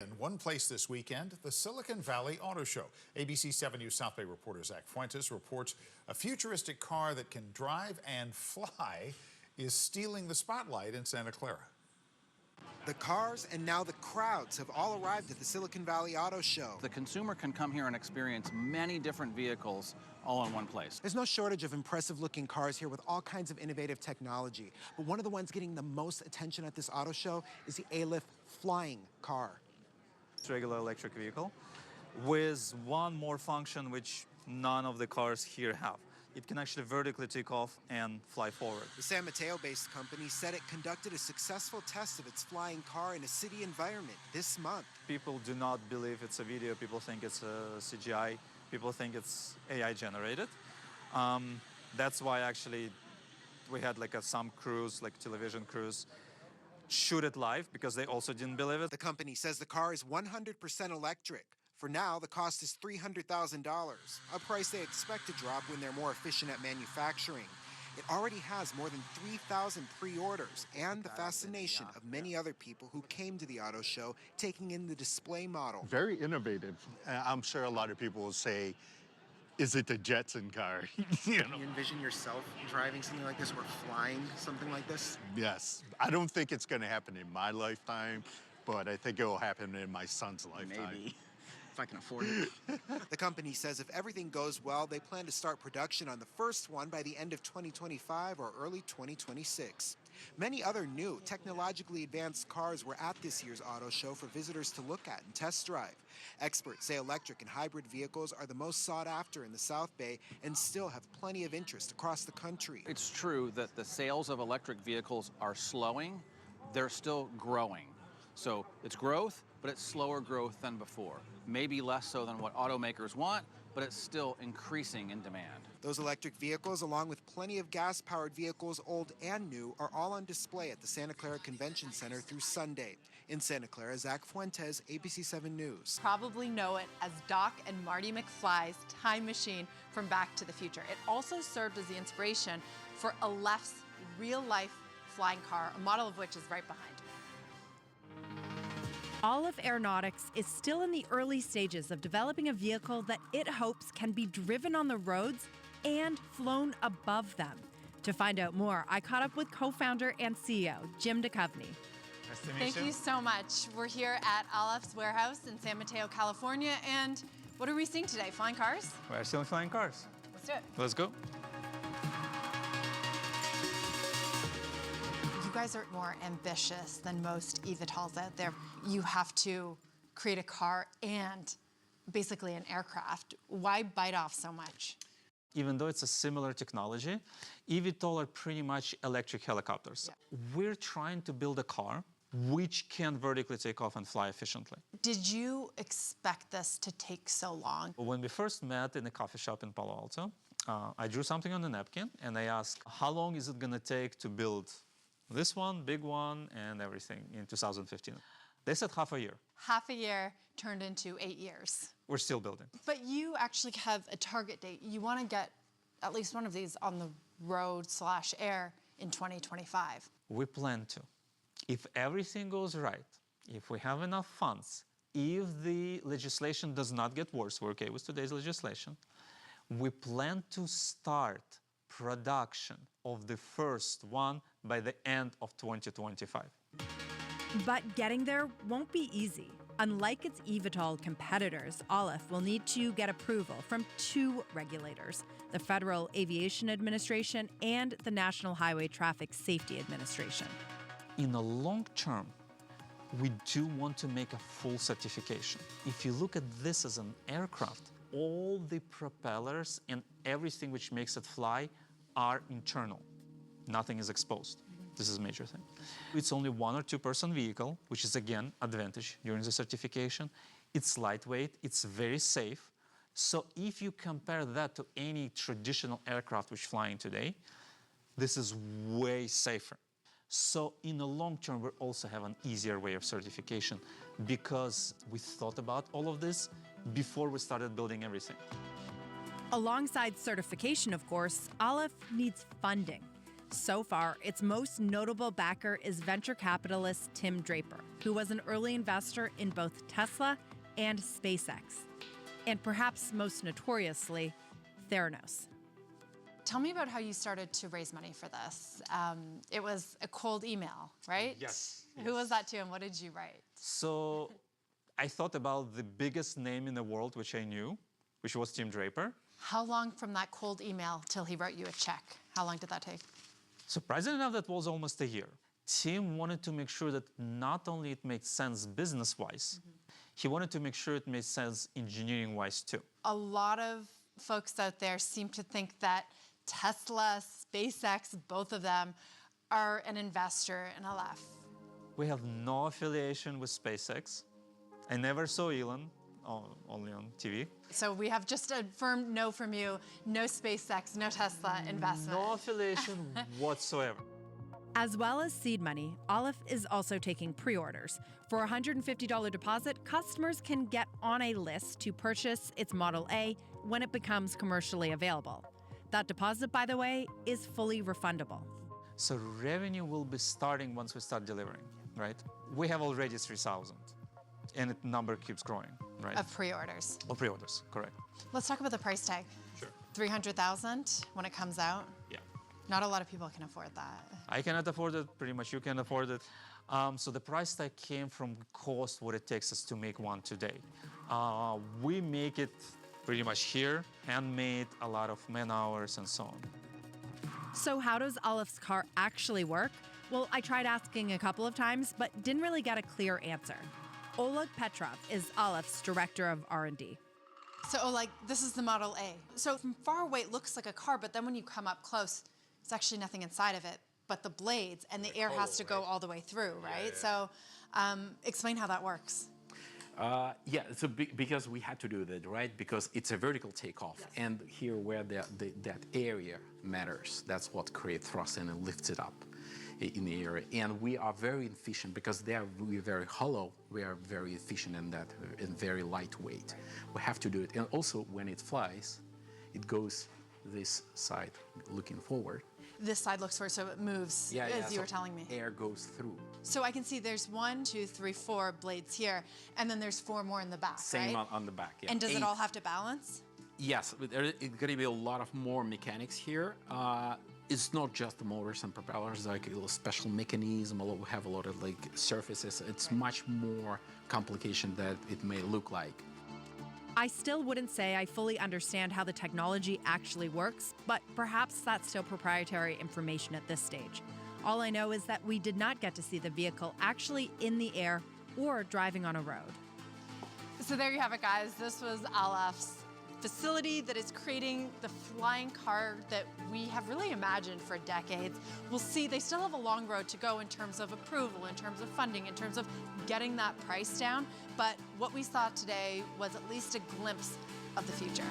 In one place this weekend, the Silicon Valley Auto Show. ABC 7 News South Bay reporter Zach Fuentes reports a futuristic car that can drive and fly is stealing the spotlight in Santa Clara. The cars and now the crowds have all arrived at the Silicon Valley Auto Show. The consumer can come here and experience many different vehicles all in one place. There's no shortage of impressive-looking cars here with all kinds of innovative technology. But one of the ones getting the most attention at this auto show is the Aleph flying car. It's a regular electric vehicle with one more function which none of the cars here have. It can actually vertically take off and fly forward. The San Mateo-based company said it conducted a successful test of its flying car in a city environment this month. People do not believe it's a video. People think it's a CGI. People think it's AI generated. That's why actually we had some crews, like television crews, shoot it live because they also didn't believe it. The company says the car is 100% electric. For now, the cost is $300,000, a price they expect to drop when they're more efficient at manufacturing. It already has more than 3,000 pre-orders and the fascination of many other people who came to the auto show taking in the display model. Very innovative. I'm sure a lot of people will say, is it the Jetson car? You envision yourself driving something like this or flying something like this? Yes. I don't think it's going to happen in my lifetime, but I think it will happen in my son's lifetime. Maybe. If I can afford it. The company says if everything goes well, they plan to start production on the first one by the end of 2025 or early 2026. Many other new, technologically advanced cars were at this year's auto show for visitors to look at and test drive. Experts say electric and hybrid vehicles are the most sought after in the South Bay and still have plenty of interest across the country. It's true that the sales of electric vehicles are slowing. They're still growing. So it's growth, but it's slower growth than before. Maybe less so than what automakers want, but it's still increasing in demand. Those electric vehicles, along with plenty of gas-powered vehicles, old and new, are all on display at the Santa Clara Convention Center through Sunday. In Santa Clara, Zach Fuentes, ABC 7 News. Probably know it as Doc and Marty McFly's time machine from Back to the Future. It also served as the inspiration for Aleph's real-life flying car, a model of which is right behind me. Aleph Aeronautics is still in the early stages of developing a vehicle that it hopes can be driven on the roads and flown above them. To find out more, I caught up with co-founder and CEO Jim Duchovny. Nice to meet you. Thank you so much. We're here at Aleph's warehouse in San Mateo, California, and what are we seeing today? Flying cars? We're still flying cars. Let's do it. Let's go. You guys are more ambitious than most eVTOLs out there. You have to create a car and basically an aircraft. Why bite off so much? Even though it's a similar technology, eVTOL are pretty much electric helicopters. Yeah. We're trying to build a car which can vertically take off and fly efficiently. Did you expect this to take so long? When we first met in a coffee shop in Palo Alto, I drew something on a napkin and I asked, how long is it going to take to build this one, big one, and everything in 2015? They said half a year. Half a year turned into 8 years. We're still building. But you actually have a target date. You want to get at least one of these on the road/air in 2025. We plan to. If everything goes right, if we have enough funds, if the legislation does not get worse, we're okay with today's legislation, we plan to start production of the first one by the end of 2025. But getting there won't be easy. Unlike its eVTOL competitors, Aleph will need to get approval from two regulators, the Federal Aviation Administration and the National Highway Traffic Safety Administration. In the long term, we do want to make a full certification. If you look at this as an aircraft, all the propellers and everything which makes it fly are internal. Nothing is exposed. This is a major thing. It's only 1 or 2 person vehicle, which is again advantage during the certification. It's lightweight, it's very safe. So if you compare that to any traditional aircraft which flying today, this is way safer. So in the long term, we also have an easier way of certification because we thought about all of this before we started building everything. Alongside certification, of course, Aleph needs funding. So far, its most notable backer is venture capitalist Tim Draper, who who was an early investor in both Tesla and SpaceX, and perhaps most notoriously, Theranos. Tell me about how you started to raise money for this. It was a cold email, right? Yes. Who was that to and what did you write? So I thought about the biggest name in the world, which I knew, which was Tim Draper. How long from that cold email till he wrote you a check? How long did that take? Surprisingly enough, that was almost a year. Tim wanted to make sure that not only it made sense business-wise, he wanted to make sure it made sense engineering-wise too. A lot of folks out there seem to think that Tesla, SpaceX, both of them are an investor in Aleph. We have no affiliation with SpaceX. I never saw Elon, only on TV. So we have just a firm no from you, no SpaceX, no Tesla investment. No affiliation whatsoever. As well as seed money, Aleph is also taking pre-orders. For a $150 deposit, customers can get on a list to purchase its Model A when it becomes commercially available. That deposit, by the way, is fully refundable. So revenue will be starting once we start delivering, right? We have already 3,000, and the number keeps growing, right? Of pre-orders. Of pre-orders, correct. Let's talk about the price tag. Sure. 300,000 when it comes out. Yeah. Not a lot of people can afford that. I cannot afford it, pretty much you can afford it. So the price tag came from cost, what it takes us to make one today. We make it pretty much here, handmade, a lot of man hours and so on. So how does Aleph's car actually work? Well, I tried asking a couple of times, but didn't really get a clear answer. Oleg Petrov is Aleph's director of R&D. So, like, this is the Model A. So from far away, it looks like a car, but then when you come up close, it's actually nothing inside of it but the blades, and the air has to go all the way through, right? So explain how that works. Yeah, so because we had to do that, right? Because it's a vertical takeoff, and here where that area matters, that's what creates thrust and it lifts it up in the area. And we are very efficient because we're very hollow. We are very efficient in that and very lightweight. We have to do it, and also when it flies, it goes this side looking forward. This side looks forward, so it moves, as you were telling me. Air goes through. So I can see there's 1, 2, 3, 4 blades here, and then there's 4 more in the back, Same right? on the back, yeah. And does it all have to balance? Yes, there's going to be a lot of more mechanics here. It's not just the motors and propellers, like a little special mechanism. We have a lot of like surfaces. It's much more complication than it may look like. I still wouldn't say I fully understand how the technology actually works, but perhaps that's still proprietary information at this stage. All I know is that we did not get to see the vehicle actually in the air or driving on a road. So there you have it, guys. This was Aleph's facility that is creating the flying car that we have really imagined for decades. We'll see they still have a long road to go in terms of approval, in terms of funding, in terms of getting that price down. But what we saw today was at least a glimpse of the future.